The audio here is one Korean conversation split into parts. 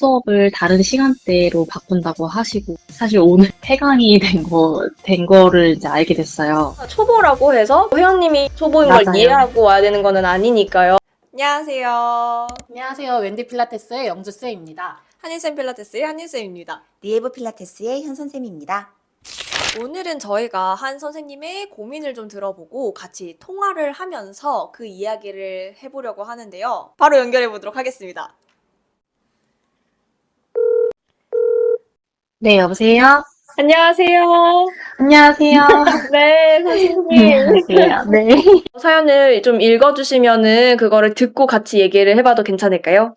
수업을 다른 시간대로 바꾼다고 하시고, 사실 오늘 폐강이 된 거를 이제 알게 됐어요. 초보라고 해서 회원님이 초보인 걸 맞아요. 이해하고 와야 되는 거는 아니니까요. 안녕하세요. 안녕하세요. wendy 필라테스의 영주쌤입니다. 한인쌤 필라테스의 한인쌤입니다. 리에브 필라테스의 현 선생님입니다. 오늘은 저희가 한 선생님의 고민을 좀 들어보고 같이 통화를 하면서 그 이야기를 해보려고 하는데요. 바로 연결해 보도록 하겠습니다. 네, 여보세요? 안녕하세요. 안녕하세요. 네, 선생님. 안녕하세요. 네. 사연을 좀 읽어주시면은 그거를 듣고 같이 얘기를 해봐도 괜찮을까요?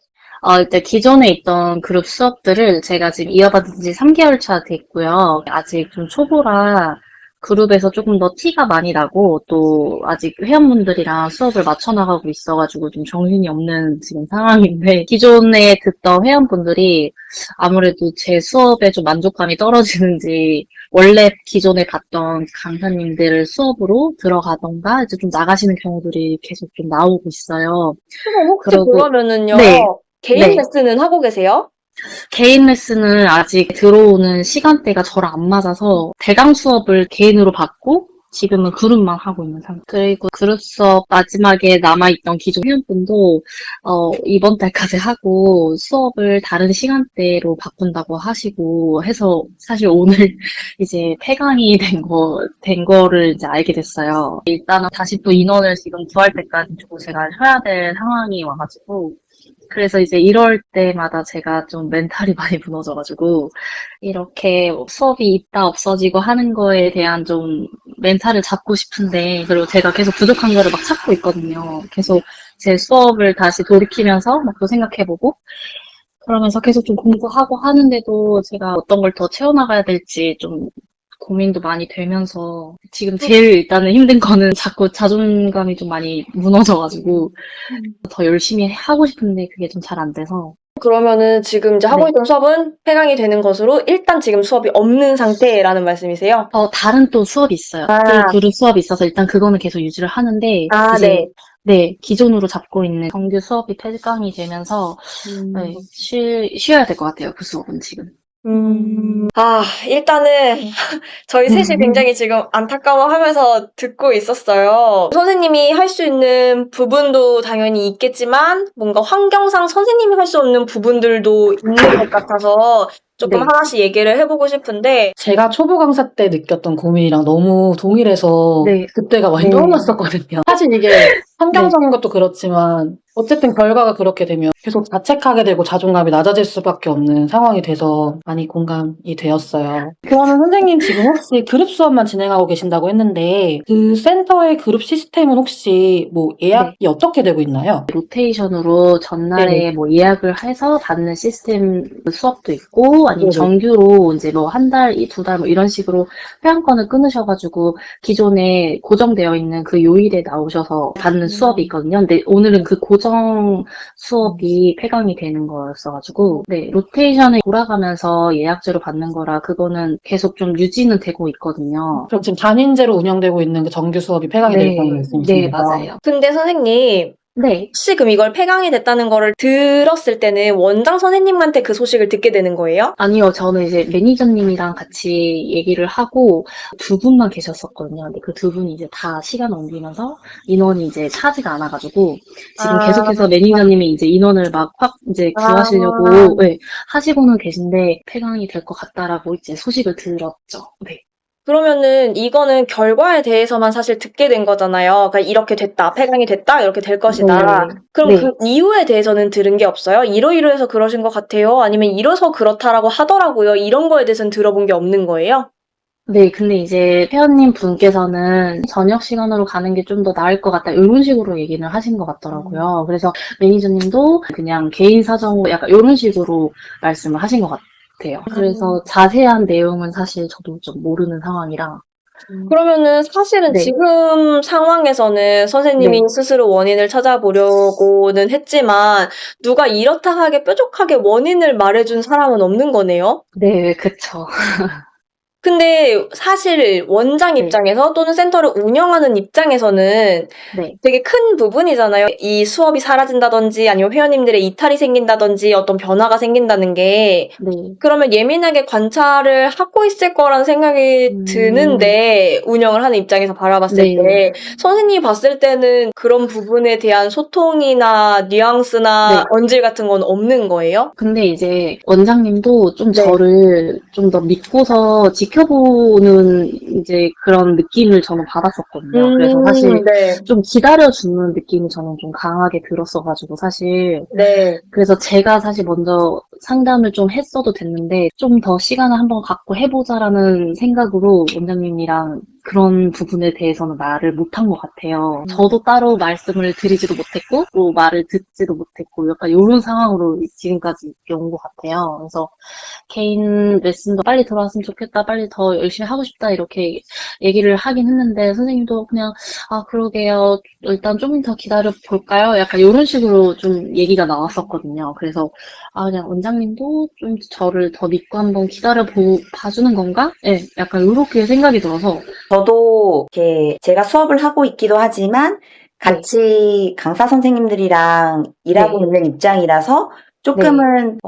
일단 기존에 있던 그룹 수업들을 제가 지금 이어받은 지 3개월 차 됐고요. 아직 좀 초보라 그룹에서 조금 더 티가 많이 나고 또 아직 회원분들이랑 수업을 맞춰나가고 있어가지고 좀 정신이 없는 지금 상황인데 기존에 듣던 회원분들이 아무래도 제 수업에 좀 만족감이 떨어지는지 원래 기존에 봤던 강사님들 수업으로 들어가던가 이제 좀 나가시는 경우들이 계속 좀 나오고 있어요. 그럼 혹시 그러고- 그러면은요. 네. 개인 네. 레슨은 하고 계세요? 개인 레슨은 아직 들어오는 시간대가 저랑 안 맞아서 대강 수업을 개인으로 받고 지금은 그룹만 하고 있는 상태. 그리고 그룹 수업 마지막에 남아있던 기존 회원분도 이번 달까지 하고 수업을 다른 시간대로 바꾼다고 하시고 해서 사실 오늘 이제 폐강이 된 거를 이제 알게 됐어요. 일단은 다시 또 인원을 지금 구할 때까지 좀 제가 쉬어야 될 상황이 와가지고 그래서 이제 이럴 때마다 제가 좀 멘탈이 많이 무너져가지고, 이렇게 수업이 있다 없어지고 하는 거에 대한 좀 멘탈을 잡고 싶은데, 그리고 제가 계속 부족한 거를 막 찾고 있거든요. 계속 제 수업을 다시 돌이키면서 막 또 생각해보고, 그러면서 계속 좀 공부하고 하는데도 제가 어떤 걸 더 채워나가야 될지 좀 고민도 많이 되면서 지금 제일 일단은 힘든 거는 자꾸 자존감이 좀 많이 무너져가지고 더 열심히 하고 싶은데 그게 좀 잘 안 돼서 그러면은 지금 이제 하고 네. 있던 수업은 폐강이 되는 것으로 일단 지금 수업이 없는 상태라는 말씀이세요? 다른 또 수업이 있어요. 그 그룹 수업이 있어서 일단 그거는 계속 유지를 하는데 이제 네, 기존으로 잡고 있는 정규 수업이 폐강이 되면서 네, 쉬어야 될 것 같아요. 그 수업은 지금. 일단은 저희 셋이 굉장히 지금 안타까워하면서 듣고 있었어요. 선생님이 할 수 있는 부분도 당연히 있겠지만 뭔가 환경상 선생님이 할 수 없는 부분들도 있는 것 같아서 조금 네. 하나씩 얘기를 해보고 싶은데 제가 초보 강사 때 느꼈던 고민이랑 너무 동일해서 네. 그때가 많이 네. 떠올랐었거든요. 사실 이게 환경적인 것도 그렇지만 어쨌든 결과가 그렇게 되면 계속 자책하게 되고 자존감이 낮아질 수밖에 없는 상황이 돼서 많이 공감이 되었어요. 그러면 선생님 지금 혹시 그룹 수업만 진행하고 계신다고 했는데 그 센터의 그룹 시스템은 혹시 뭐 예약이 어떻게 되고 있나요? 로테이션으로 전날에 네네. 뭐 예약을 해서 받는 시스템 수업도 있고, 아니면 네네. 정규로 이제 뭐 한 달, 두 달 뭐 이런 식으로 회원권을 끊으셔가지고 기존에 고정되어 있는 그 요일에 나오셔서 받는 수업이 있거든요. 근데 오늘은 그 고정 수업이 폐강이 되는 거였어가지고, 네, 로테이션을 돌아가면서 예약제로 받는 거라 그거는 계속 좀 유지는 되고 있거든요. 그럼 지금 단인제로 운영되고 있는 그 정규 수업이 폐강이 네, 되었다는 말씀이신가요? 네, 맞아요. 근데 선생님 네. 혹시 그럼 이걸 폐강이 됐다는 거를 들었을 때는 원장 선생님한테 그 소식을 듣게 되는 거예요? 아니요, 저는 이제 매니저님이랑 같이 얘기를 하고 두 분만 계셨었거든요. 근데 그 두 분이 이제 다 시간 옮기면서 인원이 이제 차지가 않아가지고 지금 계속해서 매니저님이 이제 인원을 막 확 이제 구하시려고 네, 하시고는 계신데 폐강이 될 것 같다라고 이제 소식을 들었죠. 네. 그러면은 이거는 결과에 대해서만 사실 듣게 된 거잖아요. 그러니까 이렇게 됐다, 폐강이 됐다, 이렇게 될 것이다. 네. 그럼 네. 그 이유에 대해서는 들은 게 없어요? 이러이러해서 그러신 것 같아요? 아니면 이래서 그렇다라고 하더라고요? 이런 거에 대해서는 들어본 게 없는 거예요? 네, 근데 이제 회원님 분께서는 저녁 시간으로 가는 게 좀 더 나을 것 같다, 이런 식으로 얘기를 하신 것 같더라고요. 그래서 매니저님도 그냥 개인 사정으로 약간 이런 식으로 말씀을 하신 것 같아요. 그래서 자세한 내용은 사실 저도 좀 모르는 상황이라. 그러면은 사실은 네. 지금 상황에서는 선생님이 네. 스스로 원인을 찾아보려고는 했지만 누가 이렇다 하게 뾰족하게 원인을 말해준 사람은 없는 거네요? 네, 그쵸. 근데 사실 원장 네. 입장에서 또는 센터를 운영하는 입장에서는 네. 되게 큰 부분이잖아요. 이 수업이 사라진다든지 아니면 회원님들의 이탈이 생긴다든지 어떤 변화가 생긴다는 게 네. 그러면 예민하게 관찰을 하고 있을 거라는 생각이 드는데 운영을 하는 입장에서 바라봤을 네. 때 선생님이 봤을 때는 그런 부분에 대한 소통이나 뉘앙스나 네. 언질 같은 건 없는 거예요? 근데 이제 원장님도 좀 네. 저를 좀 더 믿고서 지켜보는 이제 그런 느낌을 저는 받았었거든요. 그래서 사실 네. 좀 기다려주는 느낌이 저는 좀 강하게 들었어가지고 사실 네. 그래서 제가 사실 먼저 상담을 좀 했어도 됐는데 좀 더 시간을 한번 갖고 해보자라는 생각으로 원장님이랑 그런 부분에 대해서는 말을 못한 것 같아요. 저도 따로 말씀을 드리지도 못했고 또 말을 듣지도 못했고 약간 이런 상황으로 지금까지 이렇게 온 것 같아요. 그래서 개인 레슨도 빨리 들어왔으면 좋겠다, 빨리 더 열심히 하고 싶다 이렇게 얘기를 하긴 했는데 선생님도 그냥 아 그러게요, 일단 좀 더 기다려 볼까요? 약간 이런 식으로 좀 얘기가 나왔었거든요. 그래서 아 그냥 원장님도 좀 저를 더 믿고 한번 봐주는 건가? 네, 약간 이렇게 생각이 들어서 저도 이렇게 제가 수업을 하고 있기도 하지만 같이 강사 선생님들이랑 일하고 네. 있는 입장이라서 조금은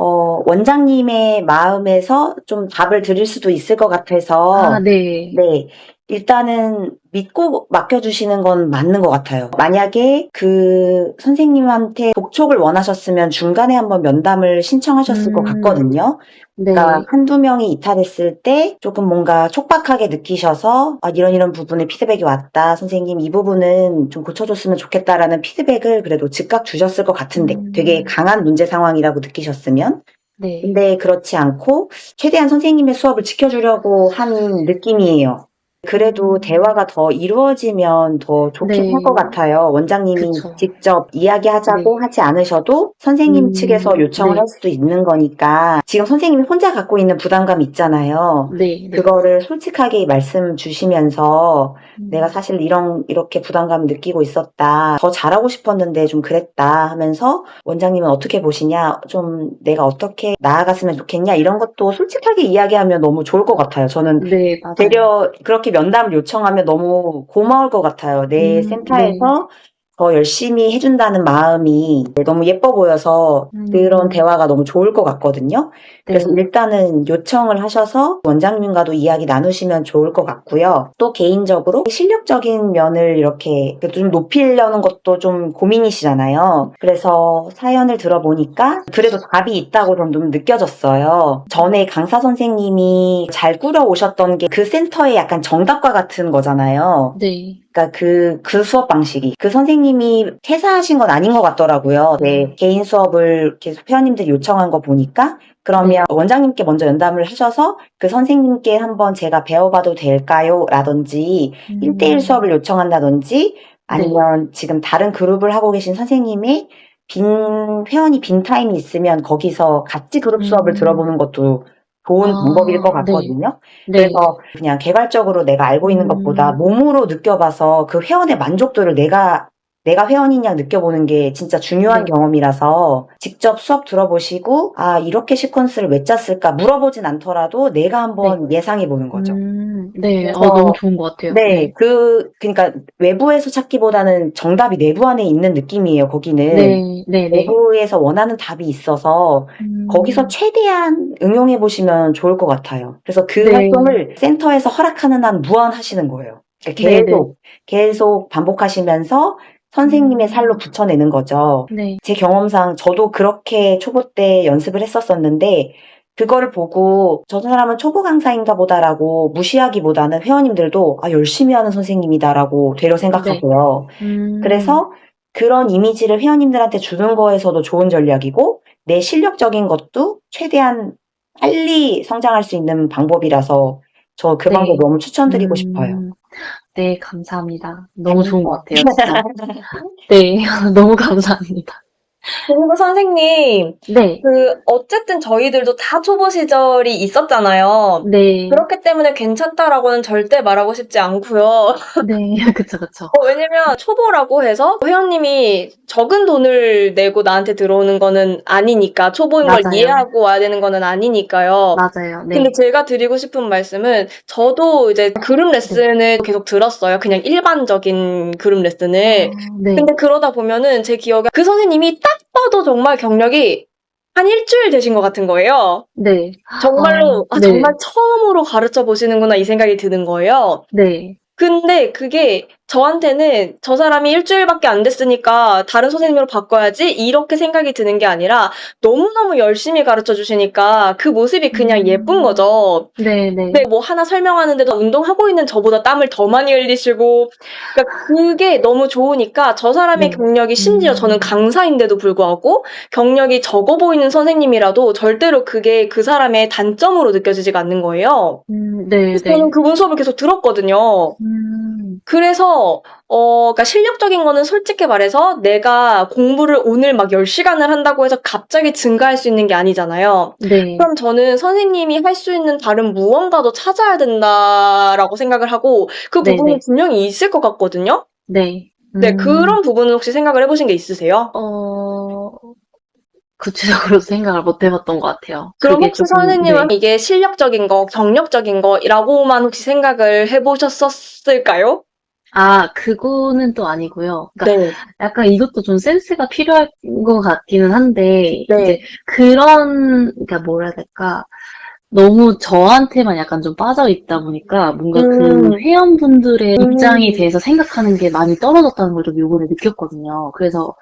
원장님의 마음에서 좀 답을 드릴 수도 있을 것 같아서 아, 네. 네. 일단은 믿고 맡겨주시는 건 맞는 것 같아요. 만약에 그 선생님한테 독촉을 원하셨으면 중간에 한번 면담을 신청하셨을 것 같거든요. 그러니까 네. 한두 명이 이탈했을 때 조금 뭔가 촉박하게 느끼셔서 아, 이런 부분에 피드백이 왔다. 선생님 이 부분은 좀 고쳐줬으면 좋겠다라는 피드백을 그래도 즉각 주셨을 것 같은데 되게 강한 문제 상황이라고 느끼셨으면 네. 근데 그렇지 않고 최대한 선생님의 수업을 지켜주려고 한 느낌이에요. 그래도 대화가 더 이루어지면 더 좋긴 할 것 네. 같아요. 원장님이 그쵸. 직접 이야기하자고 네. 하지 않으셔도 선생님 측에서 요청을 네. 할 수도 있는 거니까 지금 선생님이 혼자 갖고 있는 부담감 있잖아요. 네. 네. 그거를 솔직하게 말씀 주시면서 내가 음. 사실 이렇게 부담감 느끼고 있었다. 더 잘하고 싶었는데 좀 그랬다 하면서 원장님은 어떻게 보시냐? 좀 내가 어떻게 나아갔으면 좋겠냐? 이런 것도 솔직하게 이야기하면 너무 좋을 것 같아요. 저는 네, 맞아요. 되려 그렇게 면담을 요청하면 너무 고마울 것 같아요. 내 네. 센터에서 더 열심히 해준다는 마음이 너무 예뻐 보여서 그런 대화가 너무 좋을 것 같거든요. 그래서 네. 일단은 요청을 하셔서 원장님과도 이야기 나누시면 좋을 것 같고요. 또 개인적으로 실력적인 면을 이렇게 좀 높이려는 것도 좀 고민이시잖아요. 그래서 사연을 들어보니까 그래도 답이 있다고 좀 느껴졌어요. 전에 강사 선생님이 잘 꾸려오셨던 게 그 센터의 약간 정답과 같은 거잖아요. 네. 그러니까 그 수업 방식이 그 선생님이 퇴사하신 건 아닌 것 같더라고요. 네, 개인 수업을 계속 회원님들이 요청한 거 보니까 그러면 원장님께 먼저 연담을 하셔서 그 선생님께 한번 제가 배워봐도 될까요? 라든지 1대1 수업을 요청한다든지 아니면 지금 다른 그룹을 하고 계신 선생님의 회원이 빈 타임이 있으면 거기서 같이 그룹 수업을 들어보는 것도 좋은 방법일 것 네. 같거든요. 네. 그래서 그냥 개괄적으로 내가 알고 있는 것보다 몸으로 느껴봐서 그 회원의 만족도를 내가 회원이냐 느껴보는 게 진짜 중요한 네. 경험이라서 직접 수업 들어보시고 아 이렇게 시퀀스를 왜 짰을까 물어보진 않더라도 내가 한번 예상해 보는 거죠. 네. 그래서 너무 좋은 것 같아요. 네, 그러니까 외부에서 찾기보다는 정답이 내부 안에 있는 느낌이에요. 거기는 네. 네. 네. 내부에서 원하는 답이 있어서 거기서 최대한 응용해 보시면 좋을 것 같아요. 그래서 그 네. 활동을 센터에서 허락하는 한 무한하시는 거예요. 그러니까 네. 네. 계속 반복하시면서 선생님의 살로 붙여내는 거죠. 네. 제 경험상 저도 그렇게 초보 때 연습을 했었었는데 그거를 보고 저 사람은 초보 강사인가 보다라고 무시하기보다는 회원님들도 아 열심히 하는 선생님이다라고 되려 생각하고요. 그래서 그런 이미지를 회원님들한테 주는 거에서도 좋은 전략이고 내 실력적인 것도 최대한 빨리 성장할 수 있는 방법이라서 저 그 방법 너무 추천드리고 싶어요. 네, 감사합니다. 너무 좋은 것 같아요, 진짜. 네, 너무 감사합니다. 그리고 선생님, 네. 어쨌든 저희들도 다 초보 시절이 있었잖아요. 네. 그렇기 때문에 괜찮다라고는 절대 말하고 싶지 않고요. 네, 그쵸. 왜냐면 초보라고 해서 회원님이 적은 돈을 내고 나한테 들어오는 거는 아니니까, 초보인 걸 맞아요. 이해하고 와야 되는 거는 아니니까요. 맞아요. 네. 근데 제가 드리고 싶은 말씀은, 저도 이제 그룹 레슨을 계속 들었어요. 그냥 일반적인 그룹 레슨을. 네. 근데 그러다 보면은 제 기억에 그 선생님이 딱 봐도 정말 경력이 한 일주일 되신 것 같은 거예요. 네. 정말로, 네. 정말 처음으로 가르쳐 보시는구나 이 생각이 드는 거예요. 네. 근데 그게 저한테는 저 사람이 일주일밖에 안 됐으니까 다른 선생님으로 바꿔야지 이렇게 생각이 드는 게 아니라 너무너무 열심히 가르쳐 주시니까 그 모습이 그냥 예쁜 거죠. 네. 근데 뭐 하나 설명하는데도 운동하고 있는 저보다 땀을 더 많이 흘리시고, 그러니까 그게 너무 좋으니까 저 사람의 네. 경력이 심지어 저는 강사인데도 불구하고 경력이 적어 보이는 선생님이라도 절대로 그게 그 사람의 단점으로 느껴지지가 않는 거예요. 네. 그래서 저는 그분 수업을 계속 들었거든요. 그래서 그러니까 실력적인 거는 솔직히 말해서 내가 공부를 오늘 막 10시간을 한다고 해서 갑자기 증가할 수 있는 게 아니잖아요. 네. 그럼 저는 선생님이 할 수 있는 다른 무언가도 찾아야 된다라고 생각을 하고 그 네, 부분이 네. 분명히 있을 것 같거든요. 네. 네, 그런 부분은 혹시 생각을 해보신 게 있으세요? 구체적으로 생각을 못 해봤던 것 같아요. 그럼 그게 혹시 조금, 선생님은 네. 이게 실력적인 거, 경력적인 거라고만 혹시 생각을 해보셨을까요? 그거는 또 아니고요. 그러니까 네. 약간 이것도 좀 센스가 필요할 것 같기는 한데, 네. 이제 그러니까 뭐라 해야 될까. 너무 저한테만 약간 좀 빠져 있다 보니까 뭔가 그 회원분들의 입장에 대해서 생각하는 게 많이 떨어졌다는 걸 좀 요번에 느꼈거든요. 그래서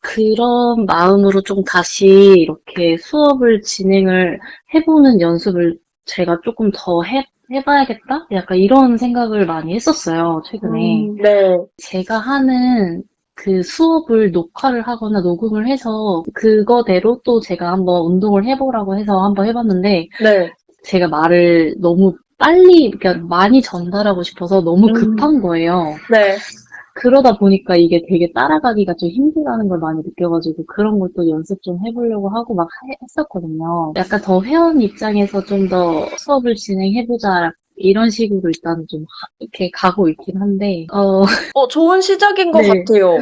그런 마음으로 좀 다시 이렇게 수업을 진행을 해보는 연습을 제가 조금 더 해봐야겠다? 약간 이런 생각을 많이 했었어요, 최근에. 네. 제가 하는 그 수업을 녹화를 하거나 녹음을 해서 그거대로 또 제가 한번 운동을 해보라고 해서 한번 해봤는데 네. 제가 말을 너무 빨리, 그러니까 많이 전달하고 싶어서 너무 급한 거예요. 네. 그러다 보니까 이게 되게 따라가기가 좀 힘들다는 걸 많이 느껴가지고 그런 걸 또 연습 좀 해보려고 하고 막 했었거든요. 약간 더 회원 입장에서 좀 더 수업을 진행해보자 이런 식으로 일단 좀 이렇게 가고 있긴 한데 좋은 시작인 것 네. 같아요.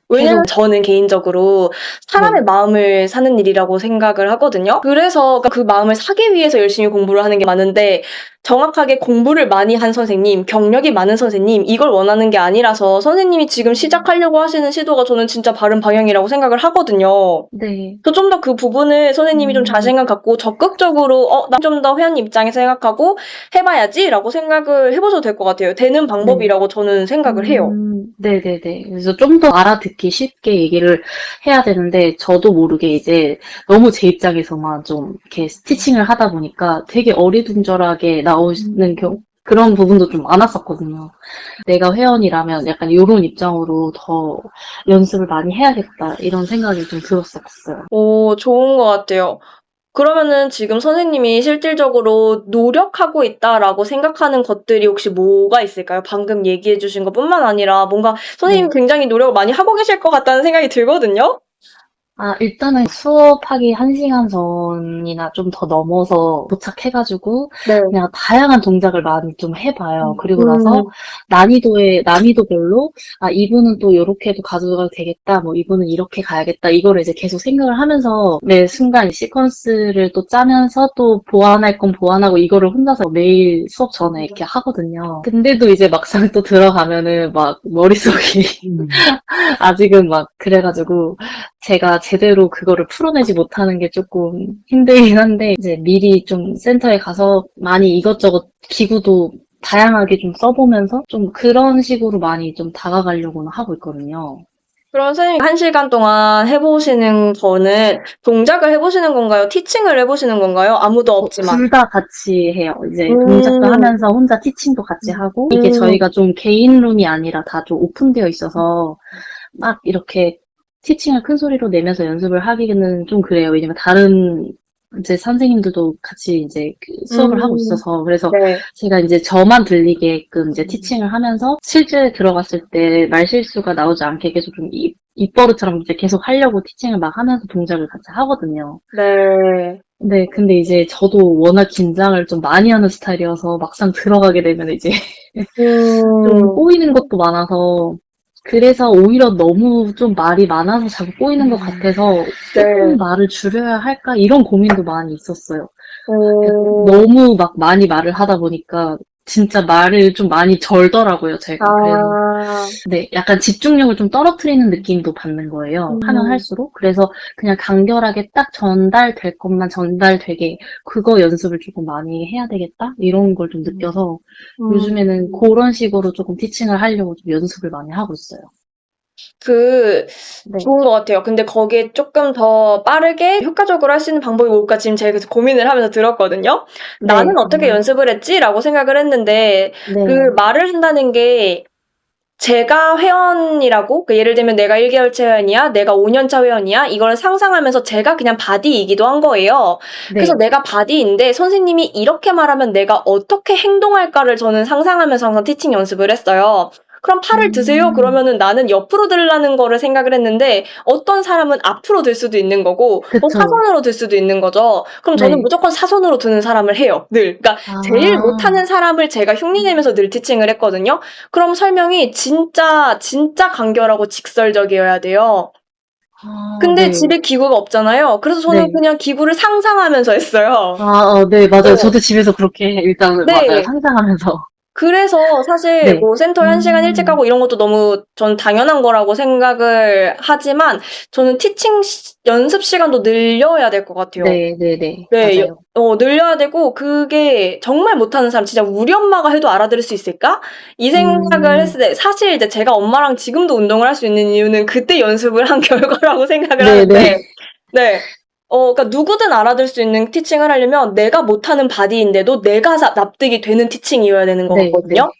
왜냐면 저는 개인적으로 사람의 마음을 사는 일이라고 생각을 하거든요. 그래서 그 마음을 사기 위해서 열심히 공부를 하는 게 많은데 정확하게 공부를 많이 한 선생님, 경력이 많은 선생님 이걸 원하는 게 아니라서 선생님이 지금 시작하려고 하시는 시도가 저는 진짜 바른 방향이라고 생각을 하거든요. 네. 좀 더 그 부분을 선생님이 좀 자신감 갖고 적극적으로 나 좀 더 회원 입장에서 생각하고 해봐야지라고 생각을 해보셔도 될 것 같아요. 되는 방법이라고 저는 생각을 해요. 네네네. 그래서 좀 더 알아듣기 쉽게 얘기를 해야 되는데, 저도 모르게 이제 너무 제 입장에서만 좀 이렇게 스티칭을 하다 보니까 되게 어리둥절하게 나오는 그런 부분도 좀 많았었거든요. 내가 회원이라면 약간 이런 입장으로 더 연습을 많이 해야겠다, 이런 생각이 좀 들었었어요. 좋은 것 같아요. 그러면은 지금 선생님이 실질적으로 노력하고 있다라고 생각하는 것들이 혹시 뭐가 있을까요? 방금 얘기해 주신 것뿐만 아니라 뭔가 선생님이 굉장히 노력을 많이 하고 계실 것 같다는 생각이 들거든요? 일단은 수업하기 1시간 전이나 좀 더 넘어서 도착해가지고, 네. 그냥 다양한 동작을 많이 좀 해봐요. 그리고 나서 난이도별로, 이분은 또 이렇게 해도 가져가도 되겠다, 뭐 이분은 이렇게 가야겠다, 이거를 이제 계속 생각을 하면서 매 순간 시퀀스를 또 짜면서 또 보완할 건 보완하고 이거를 혼자서 매일 수업 전에 이렇게 하거든요. 근데도 이제 막상 또 들어가면은 막 머릿속이 아직은 막 그래가지고 제가 제대로 그거를 풀어내지 못하는 게 조금 힘들긴 한데 이제 미리 좀 센터에 가서 많이 이것저것 기구도 다양하게 좀 써보면서 좀 그런 식으로 많이 좀 다가가려고는 하고 있거든요. 그럼 선생님 1시간 동안 해보시는 거는 동작을 해보시는 건가요? 티칭을 해보시는 건가요? 아무도 없지만. 둘 다 같이 해요. 이제 동작도 하면서 혼자 티칭도 같이 하고 이게 저희가 좀 개인룸이 아니라 다 좀 오픈되어 있어서 막 이렇게 티칭을 큰 소리로 내면서 연습을 하기는 좀 그래요. 왜냐면 다른 이제 선생님들도 같이 이제 수업을 하고 있어서 그래서 네. 제가 이제 저만 들리게끔 이제 티칭을 하면서 실제 들어갔을 때 말실수가 나오지 않게 계속 좀 입버릇처럼 이제 계속 하려고 티칭을 막 하면서 동작을 같이 하거든요. 네. 네, 근데 이제 저도 워낙 긴장을 좀 많이 하는 스타일이어서 막상 들어가게 되면 이제 좀 꼬이는 것도 많아서 그래서 오히려 너무 좀 말이 많아서 자꾸 꼬이는 것 같아서 조금 말을 줄여야 할까? 이런 고민도 많이 있었어요. 너무 막 많이 말을 하다 보니까 진짜 말을 좀 많이 절더라고요, 제가. 그래서 네, 약간 집중력을 좀 떨어뜨리는 느낌도 받는 거예요. 하면 할수록. 그래서 그냥 간결하게 딱 전달될 것만 전달되게 그거 연습을 조금 많이 해야 되겠다? 이런 걸 좀 느껴서 요즘에는 그런 식으로 조금 티칭을 하려고 좀 연습을 많이 하고 있어요. 네. 좋은 것 같아요. 근데 거기에 조금 더 빠르게 효과적으로 할 수 있는 방법이 뭘까 지금 제가 계속 고민을 하면서 들었거든요. 네. 나는 어떻게 연습을 했지? 라고 생각을 했는데, 네. 그 말을 한다는 게 제가 회원이라고, 예를 들면 내가 1개월차 회원이야, 내가 5년차 회원이야, 이걸 상상하면서 제가 그냥 바디이기도 한 거예요. 네. 그래서 내가 바디인데 선생님이 이렇게 말하면 내가 어떻게 행동할까를 저는 상상하면서 항상 티칭 연습을 했어요. 그럼 팔을 드세요? 그러면은 나는 옆으로 들라는 거를 생각을 했는데 어떤 사람은 앞으로 들 수도 있는 거고 그쵸. 사선으로 들 수도 있는 거죠. 그럼 저는 네. 무조건 사선으로 드는 사람을 해요. 늘. 그러니까 제일 못하는 사람을 제가 흉내내면서 늘 티칭을 했거든요. 그럼 설명이 진짜 간결하고 직설적이어야 돼요. 근데 네. 집에 기구가 없잖아요. 그래서 저는 네. 그냥 기구를 상상하면서 했어요. 네, 맞아요. 네. 저도 집에서 그렇게 일단 네. 맞아요. 상상하면서. 그래서 사실 네. 뭐 센터에 1시간 일찍 가고 이런 것도 너무 전 당연한 거라고 생각을 하지만 저는 티칭 연습 시간도 늘려야 될 것 같아요. 네. 네, 맞아요. 늘려야 되고 그게 정말 못하는 사람 진짜 우리 엄마가 해도 알아들을 수 있을까? 이 생각을 했을 때 사실 이제 제가 엄마랑 지금도 운동을 할 수 있는 이유는 그때 연습을 한 결과라고 생각을 하는데 네. 그러니까 누구든 알아들 수 있는 티칭을 하려면 내가 못하는 바디인데도 내가 납득이 되는 티칭이어야 되는 네. 거거든요.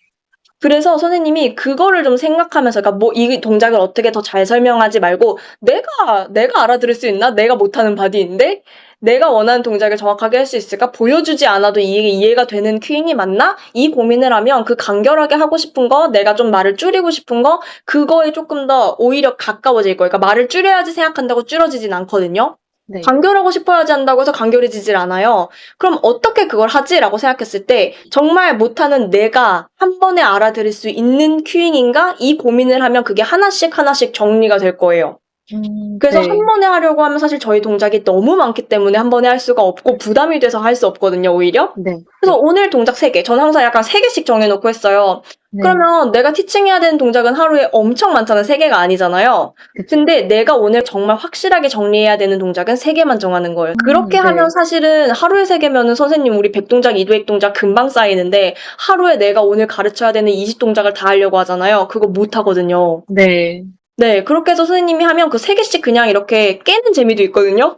그래서 선생님이 그거를 좀 생각하면서, 그러니까 뭐 이 동작을 어떻게 더 잘 설명하지 말고 내가 알아들을 수 있나? 내가 못하는 바디인데 내가 원하는 동작을 정확하게 할 수 있을까? 보여주지 않아도 이게 이해가 되는 큐잉이 맞나? 이 고민을 하면 그 간결하게 하고 싶은 거, 내가 좀 말을 줄이고 싶은 거, 그거에 조금 더 오히려 가까워질 거예요. 그러니까 말을 줄여야지 생각한다고 줄어지진 않거든요. 네. 간결하고 싶어야지 한다고 해서 간결해지질 않아요. 그럼 어떻게 그걸 하지라고 생각했을 때 정말 못하는 내가 한 번에 알아들을 수 있는 큐잉인가? 이 고민을 하면 그게 하나씩 정리가 될 거예요. 그래서 네. 한 번에 하려고 하면 사실 저희 동작이 너무 많기 때문에 한 번에 할 수가 없고 부담이 돼서 할 수 없거든요, 오히려. 네. 그래서 오늘 동작 3개. 저는 항상 약간 3개씩 정해놓고 했어요. 네. 그러면 내가 티칭해야 되는 동작은 하루에 엄청 많잖아요. 3개가 아니잖아요. 그쵸. 근데 내가 오늘 정말 확실하게 정리해야 되는 동작은 3개만 정하는 거예요. 그렇게 네. 하면 사실은 하루에 3개면은 선생님 우리 100동작, 200동작 금방 쌓이는데 하루에 내가 오늘 가르쳐야 되는 20동작을 다 하려고 하잖아요. 그거 못 하거든요. 네. 네, 그렇게 해서 선생님이 하면 그 3개씩 그냥 이렇게 깨는 재미도 있거든요.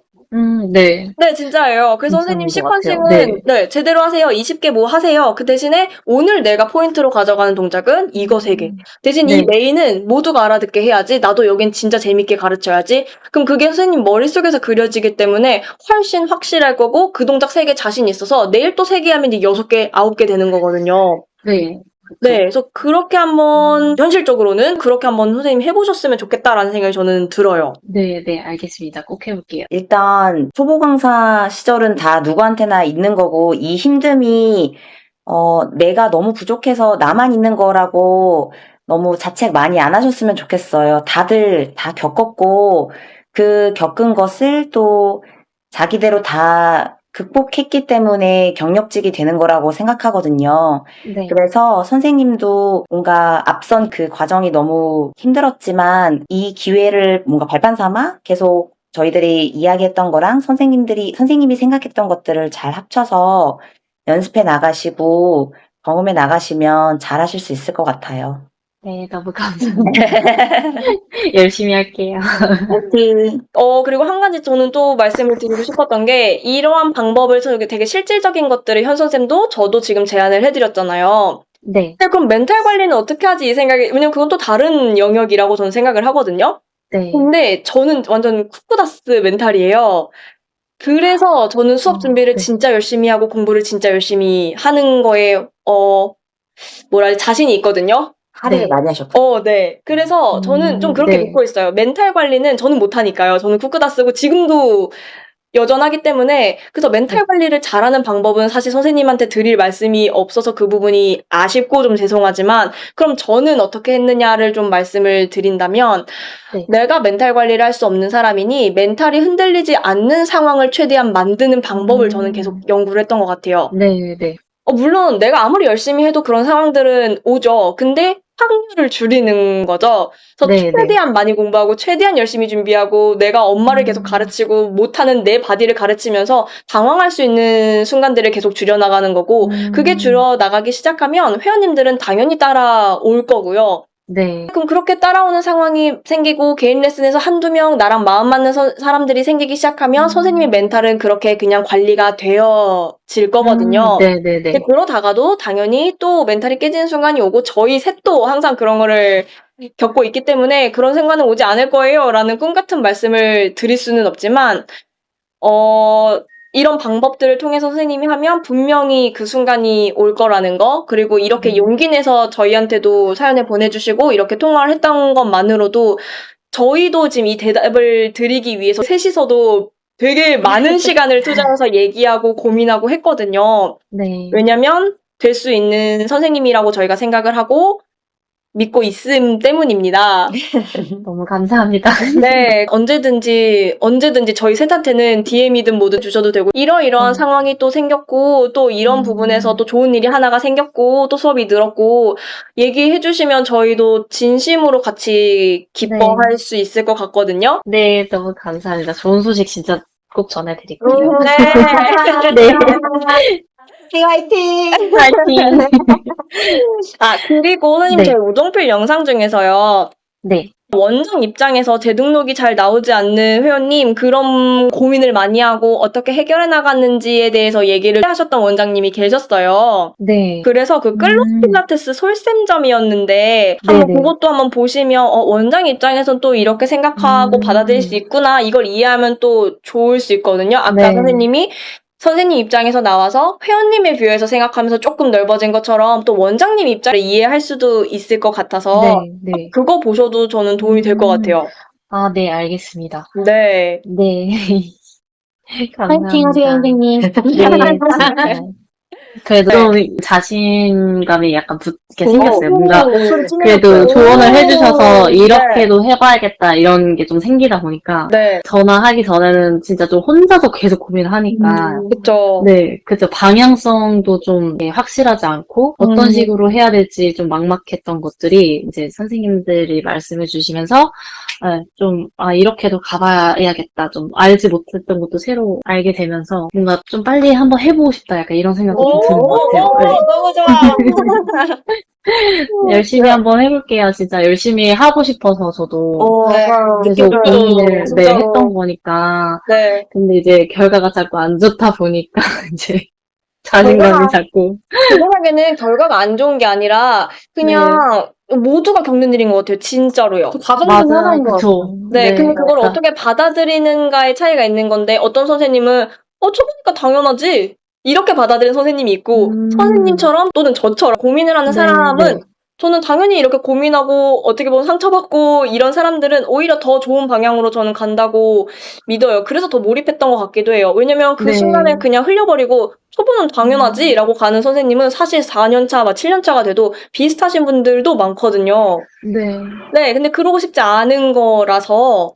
네. 네, 진짜예요. 그래서 선생님 괜찮은 것 같아요. 시퀀싱은 네, 제대로 하세요. 20개 뭐 하세요. 그 대신에 오늘 내가 포인트로 가져가는 동작은 이거 3개. 대신 네. 이 메인은 모두가 알아듣게 해야지. 나도 여긴 진짜 재밌게 가르쳐야지. 그럼 그게 선생님 머릿속에서 그려지기 때문에 훨씬 확실할 거고 그 동작 3개 자신 있어서 내일 또 3개 하면 이제 6개, 9개 되는 거거든요. 네. 네, 그래서 그렇게 한번 현실적으로는 그렇게 한번 선생님 해보셨으면 좋겠다라는 생각이 저는 들어요. 네, 알겠습니다. 꼭 해볼게요. 일단 초보 강사 시절은 다 누구한테나 있는 거고 이 힘듦이 내가 너무 부족해서 나만 있는 거라고 너무 자책 많이 안 하셨으면 좋겠어요. 다들 다 겪었고 그 겪은 것을 또 자기대로 다 극복했기 때문에 경력직이 되는 거라고 생각하거든요. 네. 그래서 선생님도 뭔가 앞선 그 과정이 너무 힘들었지만 이 기회를 뭔가 발판 삼아 계속 저희들이 이야기했던 거랑 선생님이 생각했던 것들을 잘 합쳐서 연습해 나가시고 경험해 나가시면 잘하실 수 있을 것 같아요. 네, 너무 감사합니다. 열심히 할게요. 그리고 한 가지 저는 또 말씀을 드리고 싶었던 게, 이러한 방법을 되게 실질적인 것들을 현 선생님도 저도 지금 제안을 해드렸잖아요. 네. 근데 그럼 멘탈 관리는 어떻게 하지? 이 생각이, 왜냐면 그건 또 다른 영역이라고 저는 생각을 하거든요. 네. 근데 저는 완전 쿠쿠다스 멘탈이에요. 그래서 저는 수업 준비를 네. 진짜 열심히 하고 공부를 진짜 열심히 하는 거에, 자신이 있거든요. 할애를 네. 많이 하셨고. 네. 그래서 저는 좀 그렇게 네. 믿고 있어요. 멘탈 관리는 저는 못하니까요. 저는 쿠쿠다 쓰고 지금도 여전하기 때문에 그래서 멘탈 관리를 잘하는 방법은 사실 선생님한테 드릴 말씀이 없어서 그 부분이 아쉽고 좀 죄송하지만 그럼 저는 어떻게 했느냐를 좀 말씀을 드린다면 네. 내가 멘탈 관리를 할 수 없는 사람이니 멘탈이 흔들리지 않는 상황을 최대한 만드는 방법을 저는 계속 연구를 했던 것 같아요. 네, 네. 물론 내가 아무리 열심히 해도 그런 상황들은 오죠. 근데 확률을 줄이는 거죠. 그래서 네, 최대한 많이 공부하고 최대한 열심히 준비하고 내가 엄마를 계속 가르치고 못하는 내 바디를 가르치면서 당황할 수 있는 순간들을 계속 줄여나가는 거고 그게 줄여나가기 시작하면 회원님들은 당연히 따라올 거고요. 네. 그럼 그렇게 따라오는 상황이 생기고 개인 레슨에서 한두 명 나랑 마음 맞는 사람들이 생기기 시작하면 선생님의 멘탈은 그렇게 그냥 관리가 되어질 거거든요. 네, 네, 근데 네. 그러다가도 당연히 또 멘탈이 깨지는 순간이 오고 저희 셋도 항상 그런 거를 겪고 있기 때문에 그런 순간은 오지 않을 거예요 라는 꿈 같은 말씀을 드릴 수는 없지만 이런 방법들을 통해서 선생님이 하면 분명히 그 순간이 올 거라는 거, 그리고 이렇게 용기 내서 저희한테도 사연을 보내주시고 이렇게 통화를 했던 것만으로도 저희도 지금 이 대답을 드리기 위해서 셋이서도 되게 많은 시간을 투자해서 얘기하고 고민하고 했거든요. 네. 왜냐면 될 수 있는 선생님이라고 저희가 생각을 하고 믿고 있음 때문입니다. 너무 감사합니다. 네, 언제든지 저희 셋한테는 DM이든 뭐든 주셔도 되고, 이러이러한 상황이 또 생겼고, 또 이런 부분에서 또 좋은 일이 하나가 생겼고, 또 수업이 늘었고, 얘기해 주시면 저희도 진심으로 같이 기뻐할 수 있을 것 같거든요. 네, 너무 감사합니다. 좋은 소식 진짜 꼭 전해드릴게요. 네. 네, 화이팅! 파이팅! 그리고 선생님 네. 저희 우동필 영상 중에서요. 네. 원장 입장에서 재등록이 잘 나오지 않는 회원님 그런 고민을 많이 하고 어떻게 해결해 나갔는지에 대해서 얘기를 하셨던 원장님이 계셨어요. 네. 그래서 그 끌로스 필라테스 솔쌤점이었는데 한번 네네. 그것도 한번 보시면 원장 입장에선 또 이렇게 생각하고 받아들일 수 있구나 이걸 이해하면 또 좋을 수 있거든요. 아까 네. 선생님 입장에서 나와서 회원님의 뷰에서 생각하면서 조금 넓어진 것처럼 또 원장님 입장을 이해할 수도 있을 것 같아서 네, 네. 그거 보셔도 저는 도움이 될 것 같아요. 아, 네, 알겠습니다. 네. 네. 파이팅 하세요, 감사합니다. 선생님. 네, 진짜. 그래도 좀 자신감이 약간 붙게 생겼어요. 뭔가 그래도 조언을 해주셔서 이렇게도 해봐야겠다 이런 게 좀 생기다 보니까 네. 전화하기 전에는 진짜 좀 혼자서 계속 고민을 하니까 그쵸. 네, 그죠. 방향성도 좀 확실하지 않고 어떤 식으로 해야 될지 좀 막막했던 것들이 이제 선생님들이 말씀해 주시면서 좀 이렇게도 가봐야겠다. 좀 알지 못했던 것도 새로 알게 되면서 뭔가 좀 빨리 한번 해보고 싶다. 약간 이런 생각도 좀 드는 것 같아요. 네. 너무 좋아. 열심히 한번 해볼게요. 진짜 열심히 하고 싶어서 저도 계속 느껴져요. 고민을 진짜로. 했던 거니까. 네. 근데 이제 결과가 자꾸 안 좋다 보니까 이제 자신감이 자꾸. 제 생각에는 결과가 안 좋은 게 아니라 그냥 모두가 겪는 일인 것 같아요. 진짜로요. 그 과정 중에 하나인 것 같아요. 그쵸. 네, 근데 그걸 맞아. 어떻게 받아들이는가의 차이가 있는 건데 어떤 선생님은 쳐보니까 당연하지 이렇게 받아들이는 선생님이 있고 선생님처럼 또는 저처럼 고민을 하는 네, 사람은 네. 저는 당연히 이렇게 고민하고 어떻게 보면 상처받고 이런 사람들은 오히려 더 좋은 방향으로 저는 간다고 믿어요. 그래서 더 몰입했던 것 같기도 해요. 왜냐면 그 네. 순간에 그냥 흘려버리고 초보는 당연하지 라고 가는 선생님은 사실 4년차, 7년차가 돼도 비슷하신 분들도 많거든요. 네. 네, 근데 그러고 싶지 않은 거라서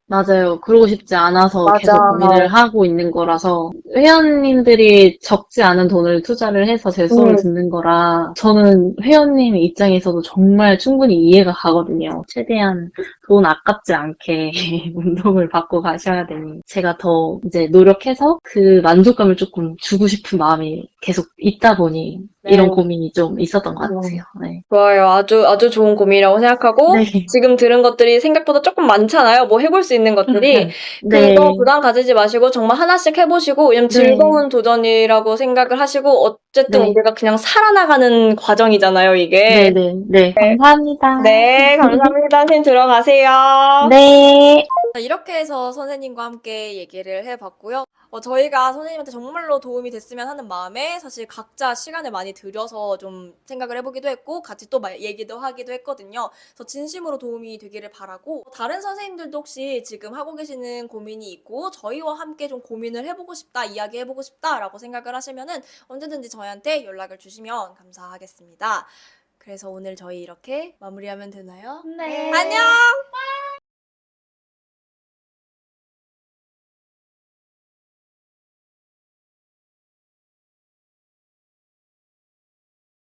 맞아요. 그러고 싶지 않아서 맞아. 계속 고민을 하고 있는 거라서 회원님들이 적지 않은 돈을 투자를 해서 제 수업을 듣는 거라 저는 회원님 입장에서도 정말 충분히 이해가 가거든요. 최대한 돈 아깝지 않게 운동을 받고 가셔야 되니 제가 더 이제 노력해서 그 만족감을 조금 주고 싶은 마음이 계속 있다 보니 이런 고민이 좀 있었던 것 같아요. 네. 좋아요. 아주 좋은 고민이라고 생각하고 네. 지금 들은 것들이 생각보다 조금 많잖아요. 뭐 해볼 수 있는 것들이. 네. 그거 부담 가지지 마시고 정말 하나씩 해보시고 왜냐면 즐거운 도전이라고 생각을 하시고 어쨌든 네. 우리가 그냥 살아나가는 과정이잖아요, 이게. 네. 감사합니다. 네, 감사합니다. 선생님 들어가세요. 네. 이렇게 해서 선생님과 함께 얘기를 해봤고요. 저희가 선생님한테 정말로 도움이 됐으면 하는 마음에 때문에 사실 각자 시간을 많이 들여서 좀 생각을 해보기도 했고 같이 또 얘기도 하기도 했거든요. 그래서 진심으로 도움이 되기를 바라고 다른 선생님들도 혹시 지금 하고 계시는 고민이 있고 저희와 함께 좀 고민을 해보고 싶다, 이야기해보고 싶다라고 생각을 하시면은 언제든지 저희한테 연락을 주시면 감사하겠습니다. 그래서 오늘 저희 이렇게 마무리하면 되나요? 네. 안녕!